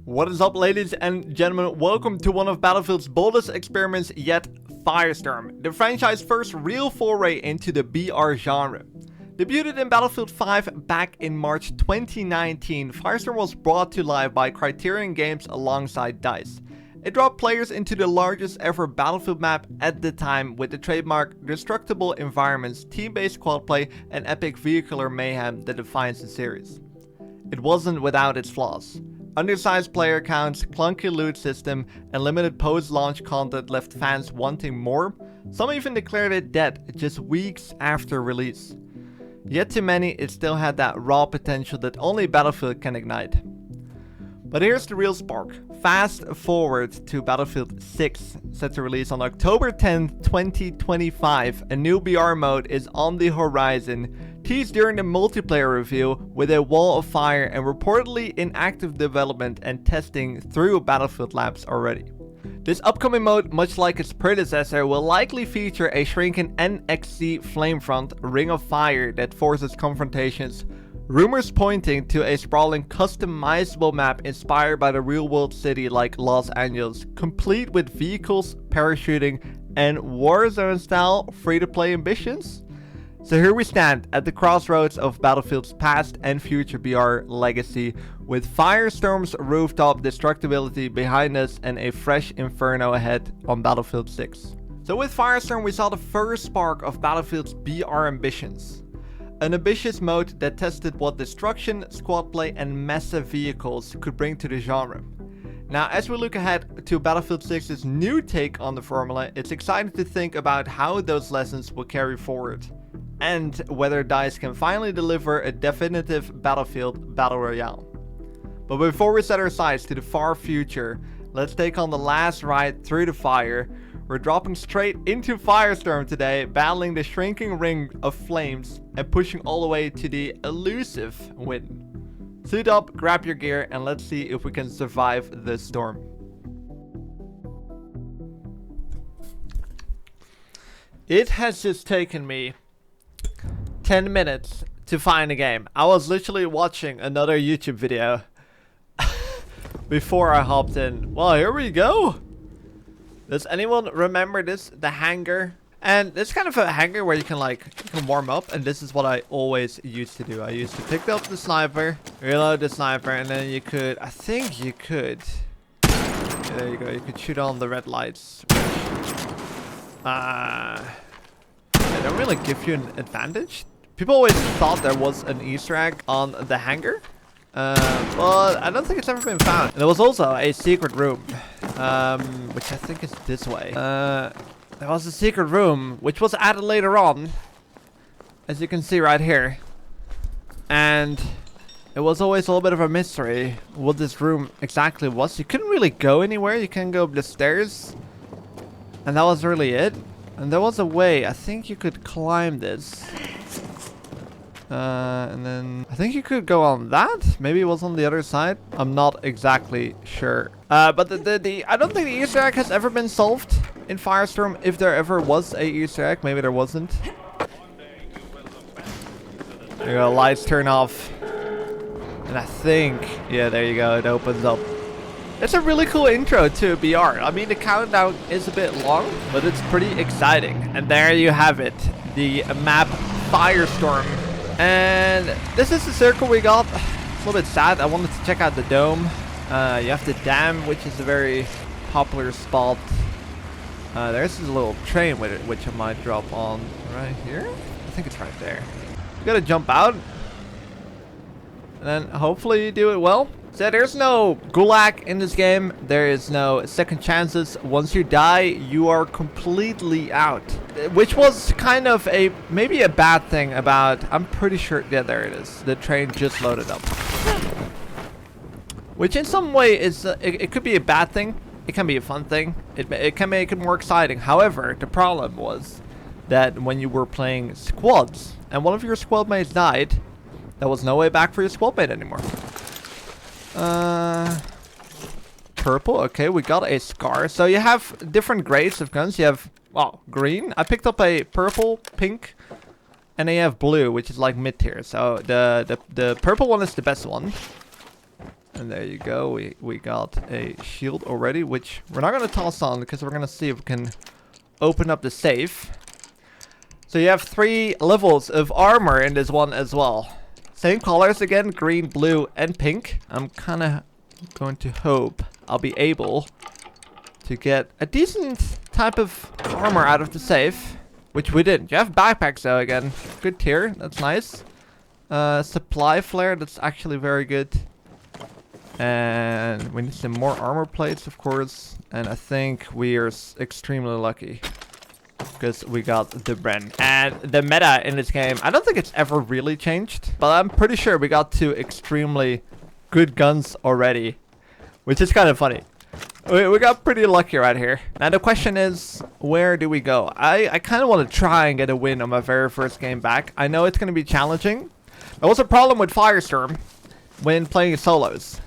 What is up, ladies and gentlemen? Welcome to one of Battlefield's boldest experiments yet, Firestorm, the franchise's first real foray into the BR genre. Debuted in Battlefield 5 back in March 2019, Firestorm was brought to life by Criterion Games alongside DICE. It dropped players into the largest ever Battlefield map at the time with the trademark destructible environments, team-based quad play, and epic vehicular mayhem that defines the series. It wasn't without its flaws. Undersized player counts, clunky loot system, and limited post-launch content left fans wanting more. Some even declared it dead just weeks after release. Yet to many, it still had that raw potential that only Battlefield can ignite. But here's the real spark. Fast forward to Battlefield 6, set to release on October 10th, 2025. A new BR mode is on the horizon, teased during the multiplayer review with a wall of fire and reportedly in active development and testing through Battlefield labs already. This upcoming mode, much like its predecessor, will likely feature a shrinking NXC Flamefront ring of fire that forces confrontations. Rumors pointing to a sprawling customizable map inspired by the real-world city like Los Angeles, complete with vehicles, parachuting, and Warzone-style free-to-play ambitions. So here we stand at the crossroads of Battlefield's past and future BR legacy, with Firestorm's rooftop destructibility behind us and a fresh inferno ahead on Battlefield 6. So with Firestorm we saw the first spark of Battlefield's BR ambitions. An ambitious mode that tested what destruction, squad play, and massive vehicles could bring to the genre. Now, as we look ahead to Battlefield 6's new take on the formula, it's exciting to think about how those lessons will carry forward, and whether DICE can finally deliver a definitive Battlefield Battle Royale. But before we set our sights to the far future, let's take on the last ride through the fire. We're dropping straight into Firestorm today, battling the shrinking ring of flames and pushing all the way to the elusive win. Suit up, grab your gear, and let's see if we can survive this storm. It has just taken me 10 minutes to find a game. I was literally watching another YouTube video before I hopped in. Well, here we go. Does anyone remember this? The hangar? And it's kind of a hangar where you can warm up, and this is what I always used to do. I used to pick up the sniper, reload the sniper, and then you could, I think you could, yeah, there you go, you could shoot on the red lights, which, they don't really give you an advantage. People always thought there was an Easter egg on the hangar, but I don't think it's ever been found. And there was also a secret room, which I think is this way. There was a secret room, which was added later on, as you can see right here. And it was always a little bit of a mystery what this room exactly was. You couldn't really go anywhere. You can go up the stairs, and that was really it. And there was a way. I think you could climb this. And then I think you could go on that. Maybe it was on the other side. I'm not exactly sure. But I don't think the Easter egg has ever been solved in Firestorm. If there ever was a Easter egg, maybe there wasn't. There you go, lights turn off. And I think, yeah, there you go, it opens up. It's a really cool intro to BR. I mean, the countdown is a bit long, but it's pretty exciting. And there you have it, the map Firestorm. And this is the circle we got. It's a little bit sad. I wanted to check out the dome. You have the dam, which is a very popular spot. There's this little train with it, which I might drop on right here. I think it's right there. You gotta jump out. And then hopefully you do it well. So there's no gulag in this game. There is no second chances. Once you die, you are completely out. Which was kind of maybe a bad thing about, I'm pretty sure, yeah, there it is. The train just loaded up. Which in some way is, it could be a bad thing. It can be a fun thing. It can make it more exciting. However, the problem was that when you were playing squads and one of your squad mates died, there was no way back for your squad mate anymore. Purple. Okay, we got a scar. So you have different grades of guns. You have, well, green. I picked up a purple, pink, and then you have blue, which is like mid tier. So the purple one is the best one. And there you go. We got a shield already, which we're not going to toss on because we're going to see if we can open up the safe. So you have 3 levels of armor in this one as well. Same colors again, green, blue, and pink. I'm kind of going to hope I'll be able to get a decent type of armor out of the safe, which we didn't. You have backpacks though again. Good tier, that's nice. Supply flare, that's actually very good. And we need some more armor plates, of course. And I think we are extremely lucky because we got the Bren. And the meta in this game, I don't think it's ever really changed, but I'm pretty sure we got 2 extremely good guns already, which is kind of funny. We got pretty lucky right here. Now the question is, where do we go? I kind of want to try and get a win on my very first game back. I know it's going to be challenging. There was a problem with Firestorm when playing solos.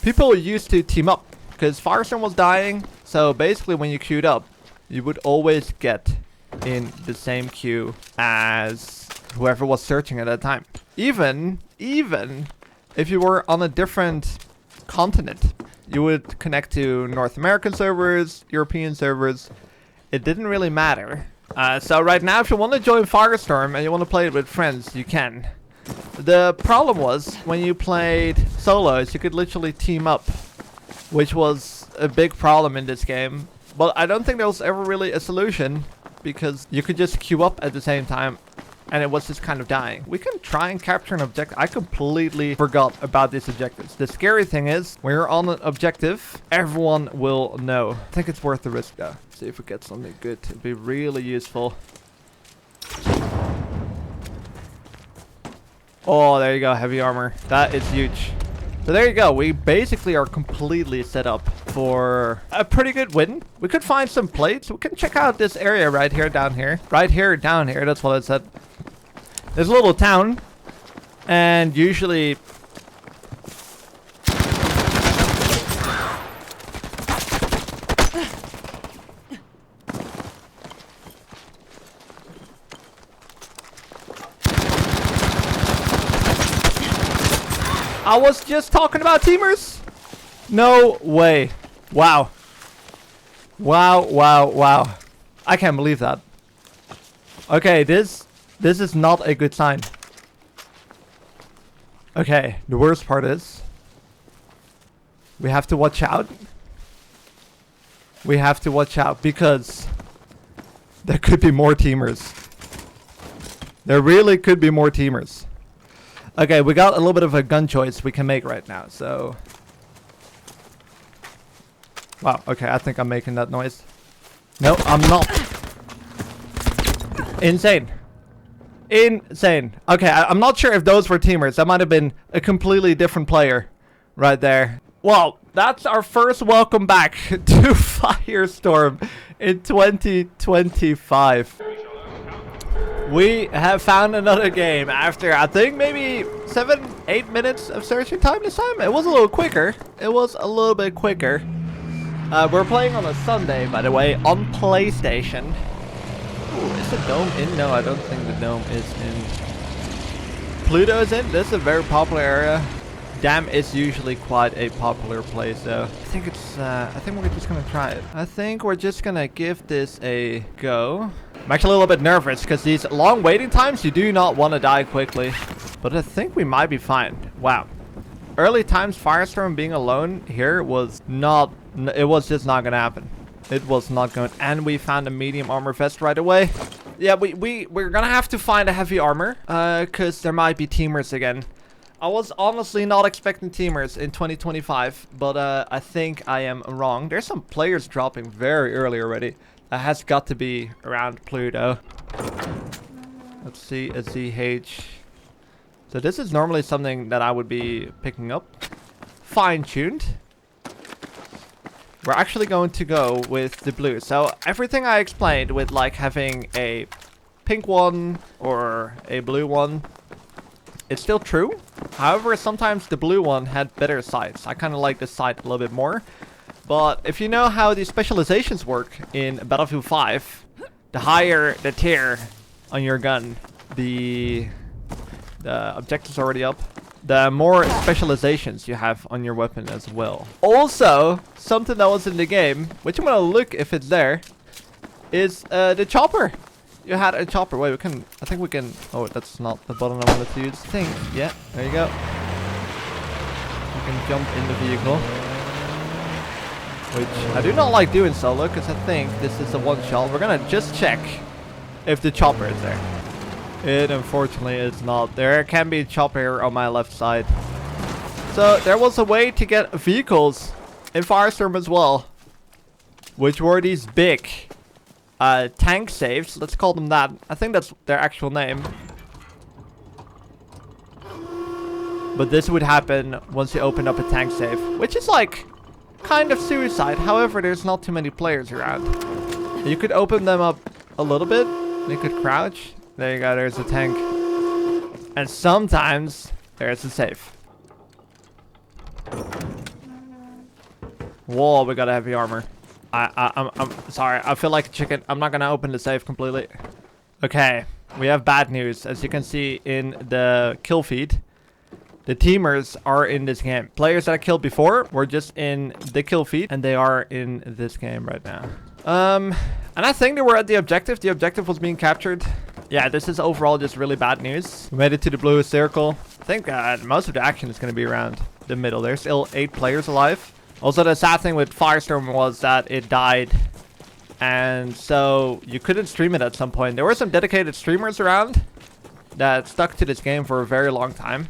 People used to team up because Firestorm was dying. So basically when you queued up, you would always get in the same queue as whoever was searching at that time. Even if you were on a different continent, you would connect to North American servers, European servers. It didn't really matter. So right now, if you want to join Firestorm and you want to play it with friends, you can. The problem was when you played solos, you could literally team up, which was a big problem in this game. But I don't think there was ever really a solution because you could just queue up at the same time and it was just kind of dying. We can try and capture an objective. I completely forgot about these objectives. The scary thing is when you're on an objective, everyone will know. I think it's worth the risk though. See if we get something good. It'd be really useful. Oh, there you go. Heavy armor. That is huge. So there you go. We basically are completely set up for a pretty good win. We could find some plates. We can check out this area right here, down here. Right here, down here. That's what it said. There's a little town. And usually... I was just talking about teamers? No way. Wow. Wow. I can't believe that. Okay, this is not a good sign. Okay, the worst part is we have to watch out. We have to watch out because there could be more teamers. There really could be more teamers. Okay, we got a little bit of a gun choice we can make right now, so... Wow, okay, I think I'm making that noise. No, I'm not. Insane. Insane. Okay, I'm not sure if those were teamers. That might have been a completely different player right there. Well, that's our first welcome back to Firestorm in 2025. We have found another game after, I think, maybe 7-8 minutes of searching time this time. It was a little quicker. It was a little bit quicker. We're playing on a Sunday, by the way, on PlayStation. Ooh, is the dome in? No, I don't think the dome is in. Pluto is in. This is a very popular area. Dam is usually quite a popular place, though. I think it's, I think we're just gonna try it. I think we're just gonna give this a go. I'm actually a little bit nervous because these long waiting times, you do not want to die quickly. But I think we might be fine. Wow. Early times Firestorm being alone here was not, it was just not going to happen. It was not going, and we found a medium armor vest right away. Yeah, we're going to have to find a heavy armor because there might be teamers again. I was honestly not expecting teamers in 2025, but I think I am wrong. There's some players dropping very early already. That has got to be around Pluto. Let's see, a ZH. So this is normally something that I would be picking up. Fine-tuned. We're actually going to go with the blue. So everything I explained with like having a pink one or a blue one, it's still true. However, sometimes the blue one had better sights. I kind of like this sight a little bit more. But if you know how the specializations work in Battlefield 5, the higher the tier on your gun, the objective's already up. the more specializations you have on your weapon as well. Also, something that was in the game, which I'm gonna look if it's there, is the chopper. You had a chopper. Wait, I think we can, oh, that's not the button I wanted to use. Yeah, there you go. You can jump in the vehicle. Which I do not like doing solo, because I think this is a one-shot. We're gonna just check if the chopper is there. It unfortunately is not. There can be a chopper here on my left side. So there was a way to get vehicles in Firestorm as well, which were these big tank saves. Let's call them that. I think that's their actual name. But this would happen once you open up a tank save, which is like kind of suicide. However, there's not too many players around. You could open them up a little bit. You could crouch. There you go, there's a tank. And sometimes there's a safe. Whoa, we got a heavy armor. I'm sorry, I feel like a chicken. I'm not gonna open the safe completely. Okay, we have bad news. As you can see in the kill feed, the teamers are in this game. Players that I killed before were just in the kill feed, and they are in this game right now. And I think they were at the objective. The objective was being captured. Yeah, this is overall just really bad news. We made it to the blue circle. I think most of the action is going to be around the middle. There's still 8 players alive. Also, the sad thing with Firestorm was that it died. And so you couldn't stream it at some point. There were some dedicated streamers around that stuck to this game for a very long time.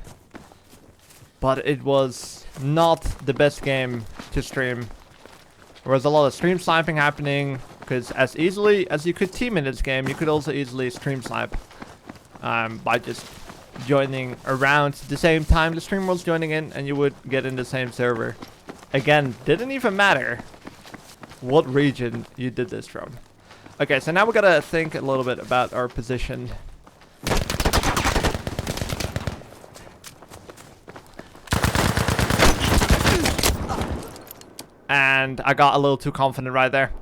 But it was not the best game to stream. There was a lot of stream sniping happening, because as easily as you could team in this game, you could also easily stream snipe by just joining around the same time the streamer was joining in, and you would get in the same server. Again, didn't even matter what region you did this from. Okay, so now we gotta think a little bit about our position. And I got a little too confident right there.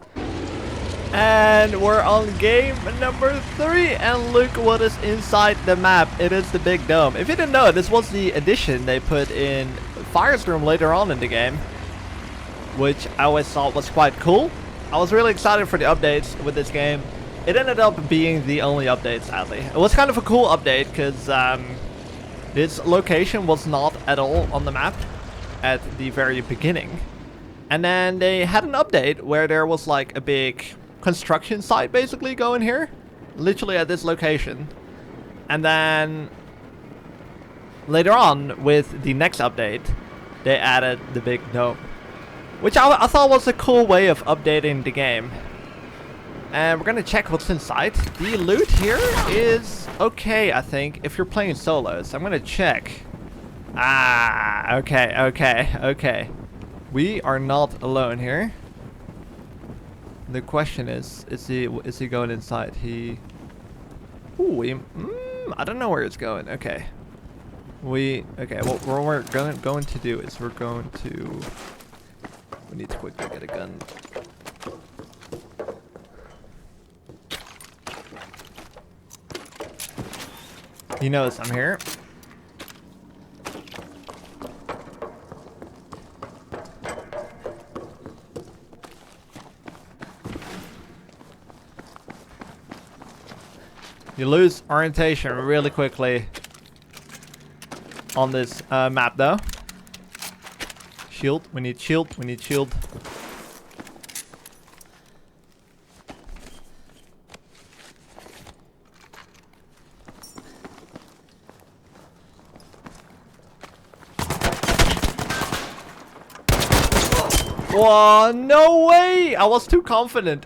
And we're on game number 3. And look what is inside the map. It is the big dome. If you didn't know, this was the addition they put in Firestorm later on in the game, which I always thought was quite cool. I was really excited for the updates with this game. It ended up being the only update, sadly. It was kind of a cool update, because this location was not at all on the map at the very beginning. And then they had an update where there was like a big construction site basically going here. Literally at this location. And then later on with the next update, they added the big dome. Which I thought was a cool way of updating the game. And we're gonna check what's inside. The loot here is okay, I think, if you're playing solos. I'm gonna check. Ah, okay. We are not alone here. The question is he going inside? Ooh, I don't know where it's going. Okay. Okay, what we're going to do is we need to quickly get a gun. He knows I'm here. You lose orientation really quickly on this map though. Shield, we need shield. Whoa, no way! I was too confident.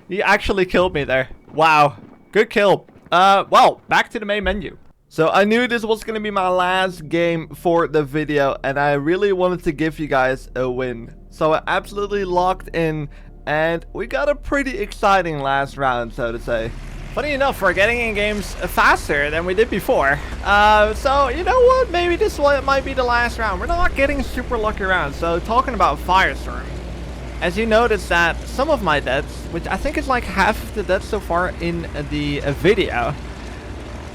He actually killed me there. Wow, good kill. Well, back to the main menu. So I knew this was gonna be my last game for the video, and I really wanted to give you guys a win. So I absolutely locked in, and we got a pretty exciting last round, so to say. Funny enough, we're getting in games faster than we did before. So you know what? Maybe this one might be the last round. We're not getting super lucky rounds. So talking about Firestorm, as you notice that some of my deaths, which I think is like half of the deaths so far in the video,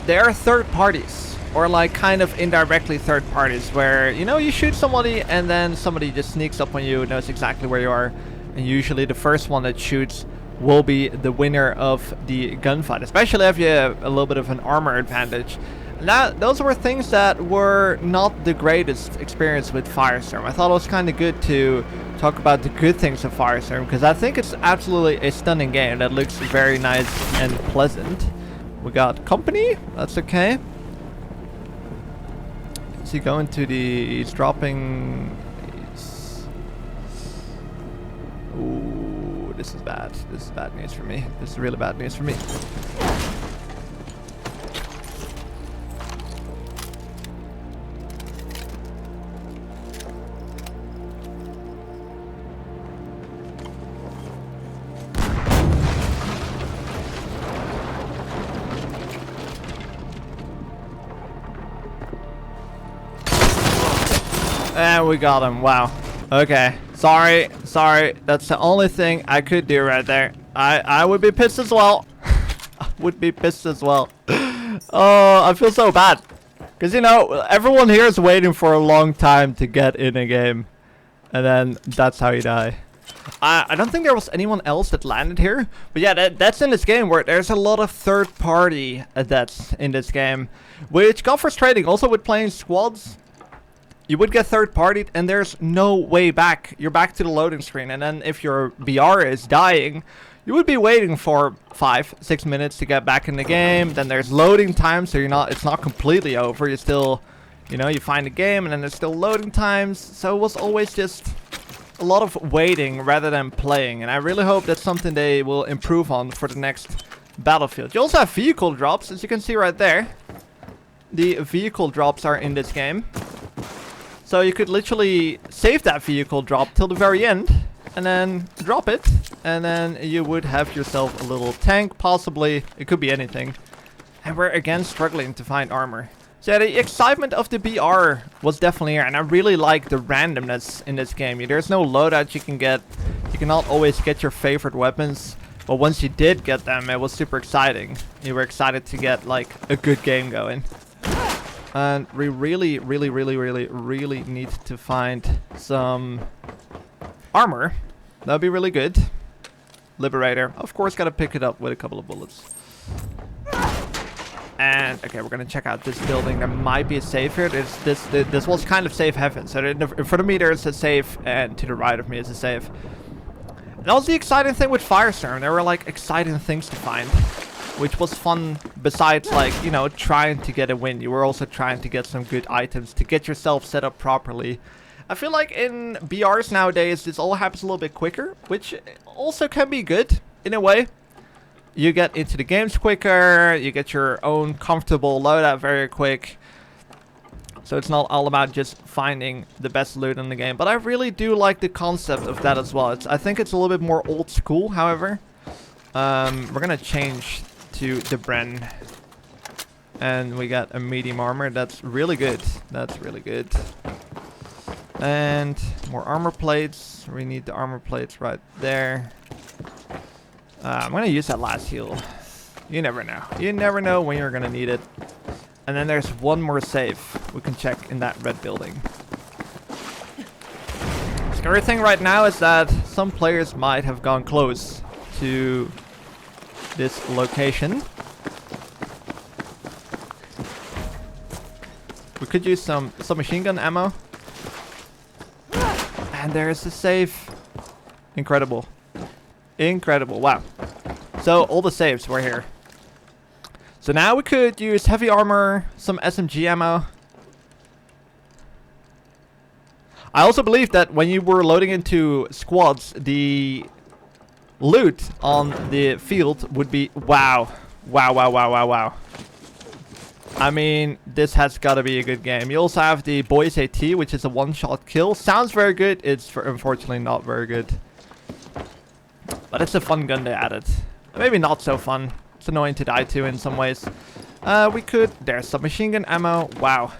they are third parties. or like kind of indirectly third parties where, you know, you shoot somebody and then somebody just sneaks up on you, knows exactly where you are, and usually the first one that shoots will be the winner of the gunfight, especially if you have a little bit of an armor advantage. Now, those were things that were not the greatest experience with Firestorm. I thought it was kind of good to talk about the good things of Firestorm, because I think it's absolutely a stunning game that looks very nice and pleasant. We got company, that's okay. Is he going to the... he's dropping... Ooh, this is bad. This is bad news for me. This is really bad news for me. And we got him. Wow. Okay. Sorry. That's the only thing I could do right there. I would be pissed as well. I would be pissed as well. Oh, I feel so bad. Because, you know, everyone here is waiting for a long time to get in a game. And then that's how you die. I don't think there was anyone else that landed here. But yeah, that's in this game where there's a lot of third party deaths in this game. Which got frustrating. Also with playing squads. You would get third-partied, and there's no way back. You're back to the loading screen, and then if your BR is dying, you would be waiting for 5-6 minutes to get back in the game. Then there's loading time, so it's not completely over. You still, you know, you find the game, and then there's still loading times. So it was always just a lot of waiting rather than playing, and I really hope that's something they will improve on for the next Battlefield. You also have vehicle drops, as you can see right there. The vehicle drops are in this game. So you could literally save that vehicle drop till the very end and then drop it, and then you would have yourself a little tank, possibly. It could be anything. And we're again struggling to find armor. So yeah, the excitement of the BR was definitely here, and I really like the randomness in this game. There's no loadout you can get. You cannot always get your favorite weapons, but once you did get them, it was super exciting. You were excited to get like a good game going. And we really need to find some armor. That would be really good. Liberator. Of course, gotta pick it up with a couple of bullets. And, okay, we're gonna check out this building. There might be a safe here. This was kind of safe heaven. So in front of me there's a safe, and to the right of me is a safe. And that was the exciting thing with Firestorm. There were, like, exciting things to find. Which was fun, besides, like, you know, trying to get a win. You were also trying to get some good items to get yourself set up properly. I feel like in BRs nowadays, this all happens a little bit quicker, which also can be good, in a way. You get into the games quicker, you get your own comfortable loadout very quick. So it's not all about just finding the best loot in the game. But I really do like the concept of that as well. I think it's a little bit more old school, however. We're gonna change to the Bren, and we got a medium armor. That's really good. That's really good. And more armor plates. We need the armor plates right there. I'm gonna use that last heal. You never know. You never know when you're gonna need it. And then there's one more safe we can check in that red building. Scary thing right now is that some players might have gone close to this location. We could use some machine gun ammo. And there's a safe. Incredible. Incredible. Wow. So all the saves were here. So now we could use heavy armor, some SMG ammo. I also believe that when you were loading into squads, the loot on the field would be wow. I mean, this has got to be a good game. You also have the Boys AT, which is a one-shot kill. Sounds very good. It's unfortunately not very good. But it's a fun gun they added. Maybe not so fun. It's annoying to die to in some ways. We could... There's some machine gun ammo. Wow.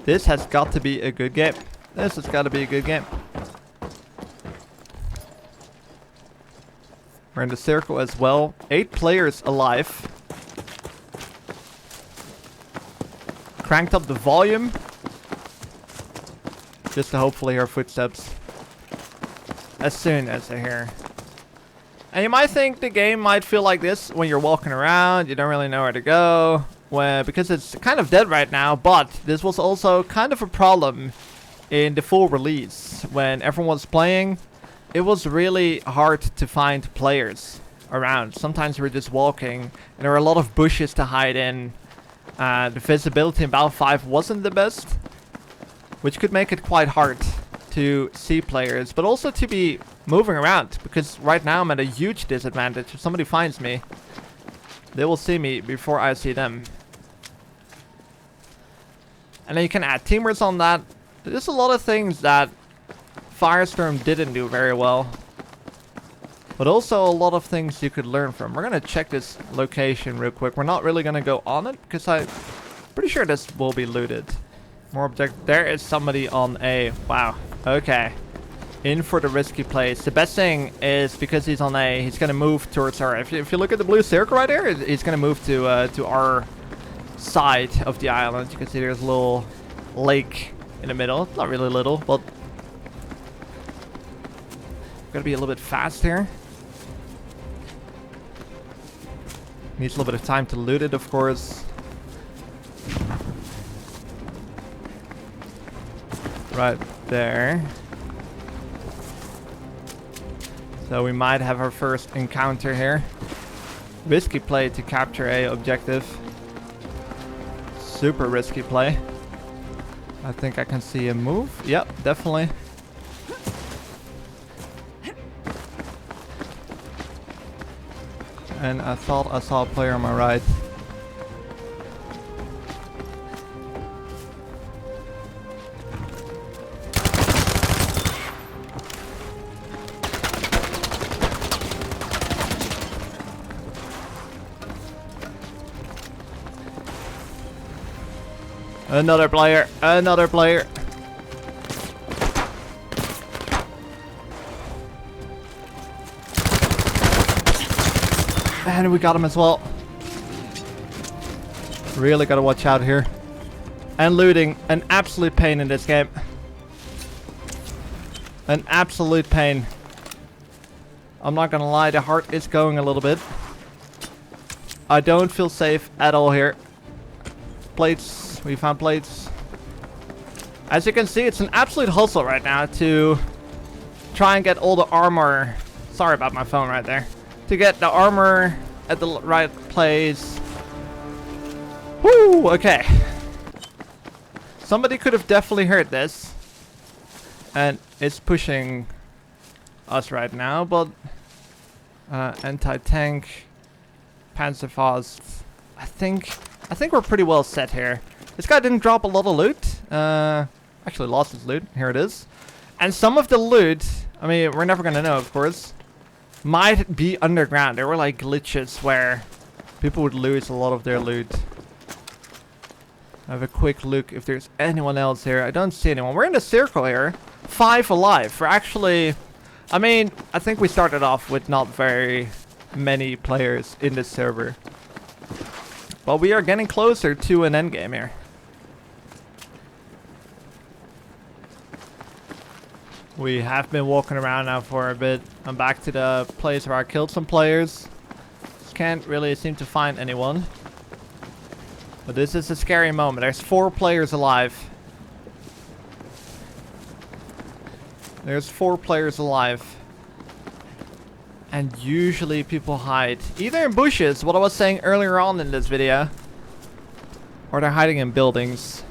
This has got to be a good game. This has got to be a good game. We're in the circle as well. 8 players alive. cranked up the volume. Just to hopefully hear footsteps. As soon as I hear. And you might think the game might feel like this when you're walking around. You don't really know where to go. Because it's kind of dead right now. But this was also kind of a problem in the full release. When everyone was playing, it was really hard to find players around. Sometimes we were just walking and there were a lot of bushes to hide in. The visibility in Battlefield 5 wasn't the best, which could make it quite hard to see players, but also to be moving around, because right now I'm at a huge disadvantage. If somebody finds me, they will see me before I see them. And then you can add teamers on that. There's a lot of things that Firestorm didn't do very well, but also a lot of things you could learn from. We're gonna check this location real quick. We're not really gonna go on it because I'm pretty sure this will be looted. More object. There is somebody on A. Wow. Okay. In for the risky place. The best thing is because he's on A, he's gonna move towards our. If you look at the blue circle right there, he's gonna move to our side of the island. You can see there's a little lake in the middle. Not really little, but gotta be a little bit fast here. Needs a little bit of time to loot it, of course. Right there. So we might have our first encounter here. Risky play to capture a objective. Super risky play. I think I can see a move. Yep, definitely. And I thought I saw a player on my right. Another player, another player. And we got him as well. Really gotta watch out here. And looting, an absolute pain in this game. An absolute pain. I'm not gonna lie, the heart is going a little bit. I don't feel safe at all here. Plates. We found plates. As you can see, it's an absolute hustle right now to try and get all the armor. Sorry about my phone right there. To get the armor at the right place. Woo! Okay. Somebody could have definitely heard this. And it's pushing us right now, but anti-tank, Panzerfaust. I think we're pretty well set here. This guy didn't drop a lot of loot. Actually lost his loot. Here it is. And some of the loot, I mean, we're never gonna know, of course, might be underground. There were like glitches where people would lose a lot of their loot. Have a quick look if there's anyone else here. I don't see anyone. We're in a circle here. 5 alive. We're actually, I mean, I think we started off with not very many players in this server. But we are getting closer to an endgame here. We have been walking around now for a bit. I'm back to the place where I killed some players. Just can't really seem to find anyone. But this is a scary moment. There's 4 players alive. There's 4 players alive. And usually people hide either in bushes, what I was saying earlier on in this video, or they're hiding in buildings.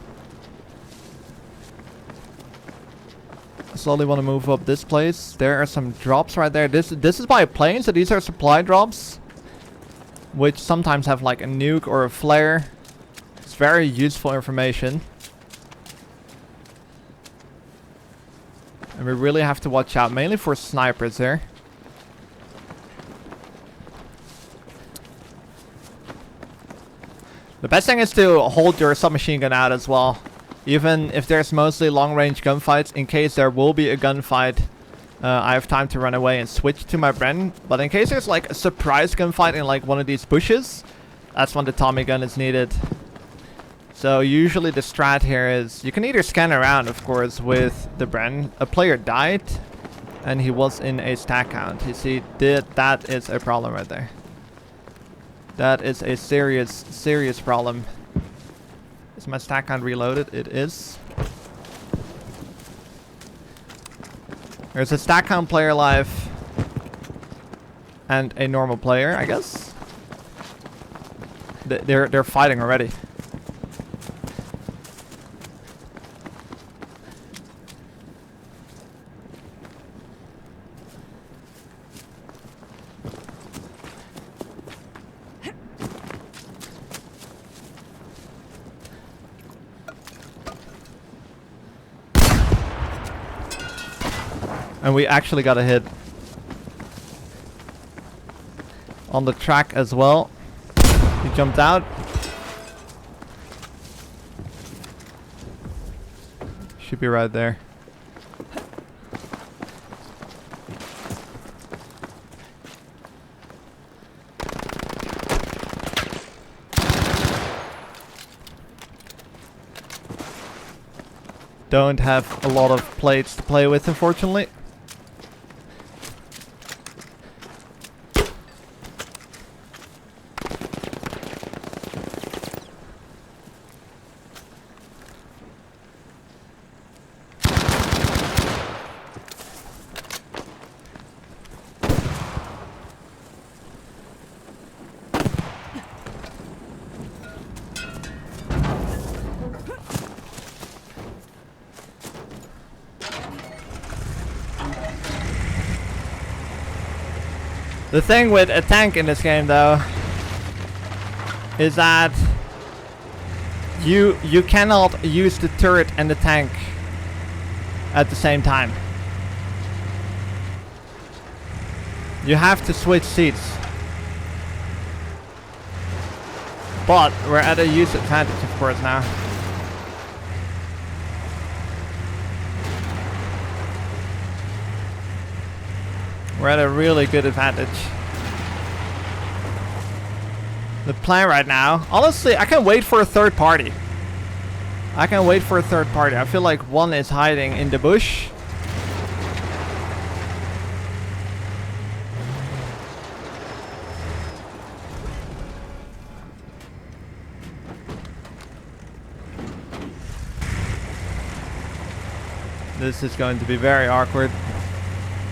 I slowly want to move up this place. There are some drops right there. This is by a plane, so these are supply drops, which sometimes have like a nuke or a flare. It's very useful information. And we really have to watch out, mainly for snipers here. The best thing is to hold your submachine gun out as well. Even if there's mostly long-range gunfights, in case there will be a gunfight, I have time to run away and switch to my Bren. But in case there's like a surprise gunfight in like one of these bushes, that's when the Tommy gun is needed. So usually the strat here is you can either scan around, of course, with the Bren. A player died and he was in a stack count. You see, that is a problem right there. That is a serious problem. Is my stack count reloaded? It is. There's a stack count player alive and a normal player, I guess. They're fighting already. And we actually got a hit on the track as well. He jumped out. Should be right there. Don't have a lot of plates to play with, unfortunately. The thing with a tank in this game, though, is that you cannot use the turret and the tank at the same time. You have to switch seats. But we're at a use advantage, of course, now. We're at a really good advantage. The plan right now, honestly, I can wait for a third party. I feel like one is hiding in the bush. This is going to be very awkward.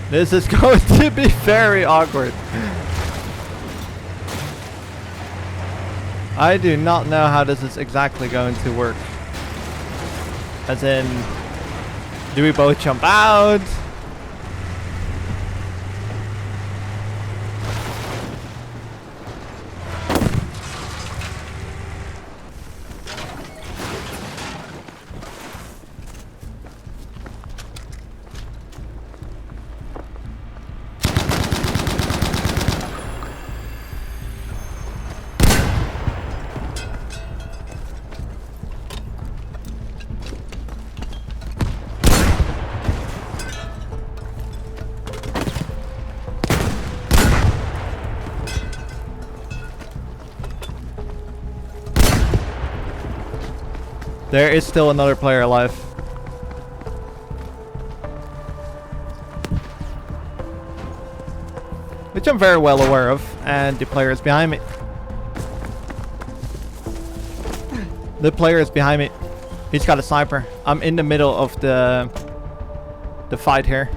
This is going to be very awkward. I do not know how this is exactly going to work. As in, do we both jump out? There is still another player alive. Which I'm very well aware of, and the player is behind me. The player is behind me. He's got a sniper. I'm in the middle of the fight here.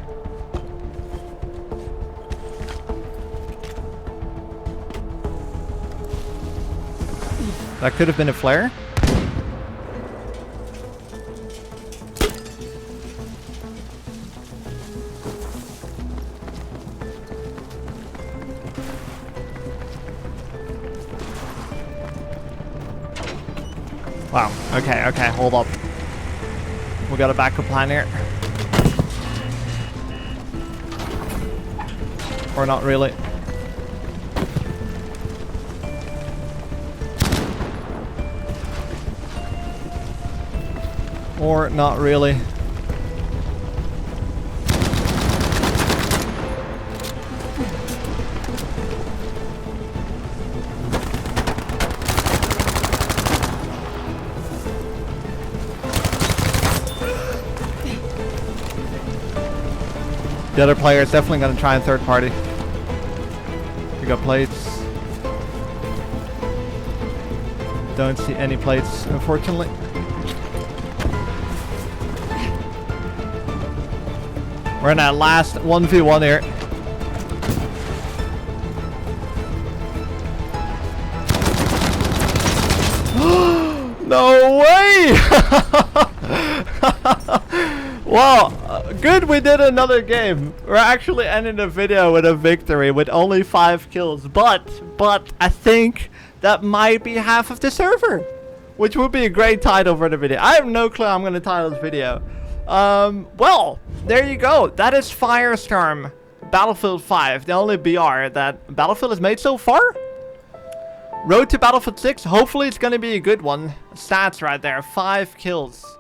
That could have been a flare. Wow, okay, hold up. We got a backup plan here. Or not really. Or not really. The other player is definitely going to try and third party. We got plates. Don't see any plates, unfortunately. We're in that last 1v1 here. No way! Well, good we did another game. We're actually ending the video with a victory with only 5 kills. But I think that might be half of the server, which would be a great title for the video. I have no clue how I'm going to title this video. Well, there you go. That is Firestorm, Battlefield 5, the only BR that Battlefield has made so far. Road to Battlefield 6, hopefully it's going to be a good one. Stats right there, 5 kills.